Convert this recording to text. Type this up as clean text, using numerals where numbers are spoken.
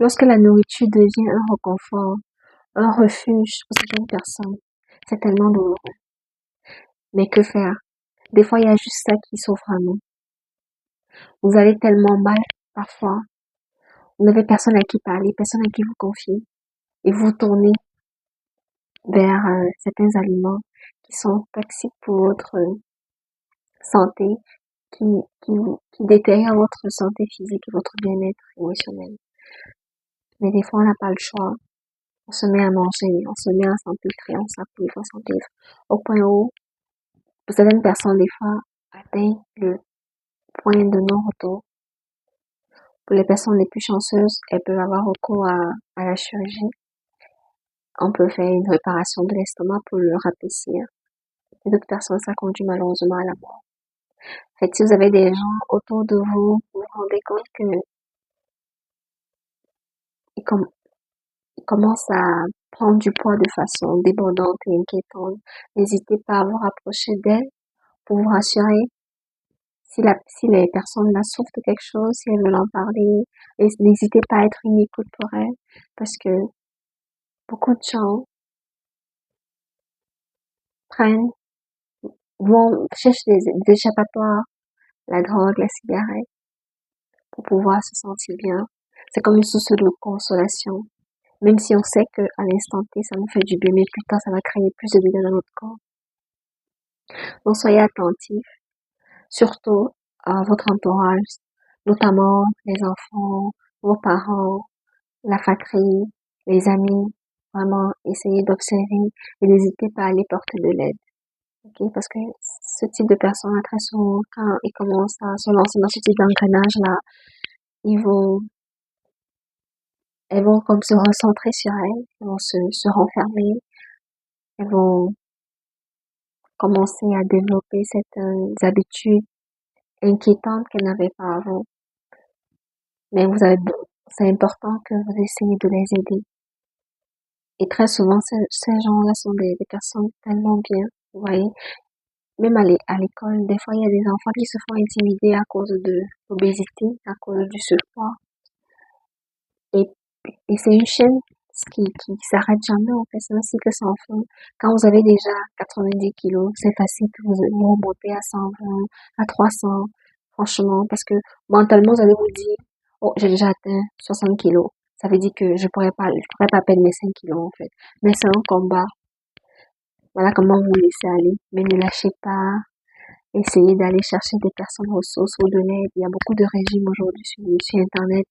Lorsque la nourriture devient un réconfort, un refuge pour certaines personnes, c'est tellement douloureux. Mais que faire? Des fois, il y a juste ça qui sauve vraiment. Vous allez tellement mal, parfois. Vous n'avez personne à qui parler, personne à qui vous confier. Et vous tournez vers certains aliments qui sont toxiques pour votre santé, qui, qui détériorent votre santé physique et votre bien-être émotionnel. Mais des fois, on n'a pas le choix. On se met à manger, on se met à s'empiltrer, on s'empiltre. Au point où, pour certaines personnes, des fois, atteignent le point de non-retour. Pour les personnes les plus chanceuses, elles peuvent avoir recours à la chirurgie. On peut faire une réparation de l'estomac pour le rapetir. Et d'autres personnes, ça conduit malheureusement à la mort. Fait que si vous avez des gens autour de vous, vous vous rendez compte que ils, com- ils commencent à prendre du poids de façon débordante et inquiétante, n'hésitez pas à vous rapprocher d'elles pour vous rassurer. Si les personnes là souffrent de quelque chose, si elles veulent en parler, n'hésitez pas à être une écoute pour elles, parce que beaucoup de gens prennent, vont chercher des échappatoires, la drogue, la cigarette, pour pouvoir se sentir bien. C'est comme une source de consolation. Même si on sait que à l'instant T, ça nous fait du bien, mais plus tard, ça va créer plus de dégâts dans notre corps. Donc, soyez attentifs, surtout à votre entourage, notamment les enfants, vos parents, la fratrie, les amis. Vraiment, essayez d'observer et n'hésitez pas à aller porter de l'aide. Ok? Parce que ce type de personnes, très souvent, quand ils commencent à se lancer dans ce type d'engrenage-là, ils vont, elles vont comme se recentrer sur elles, elles vont se renfermer, elles vont commencer à développer certaines habitudes inquiétantes qu'elles n'avaient pas avant. Mais c'est important que vous essayez de les aider. Et très souvent, ces gens-là sont des personnes tellement bien, vous voyez. Même à l'école, des fois, il y a des enfants qui se font intimider à cause de l'obésité, à cause du surpoids. Et, et c'est une chaîne qui s'arrête jamais, en fait. C'est un cycle sans fin. Quand vous avez déjà 90 kilos, c'est facile que vous remontez à 120, à 300, franchement, parce que mentalement, vous allez vous dire, oh, j'ai déjà atteint 60 kilos. Ça veut dire que je pourrais pas perdre mes 5 kilos, en fait. Mais c'est un combat. Voilà comment vous laissez aller. Mais ne lâchez pas. Essayez d'aller chercher des personnes ressources ou de l'aide. Il y a beaucoup de régimes aujourd'hui sur Internet.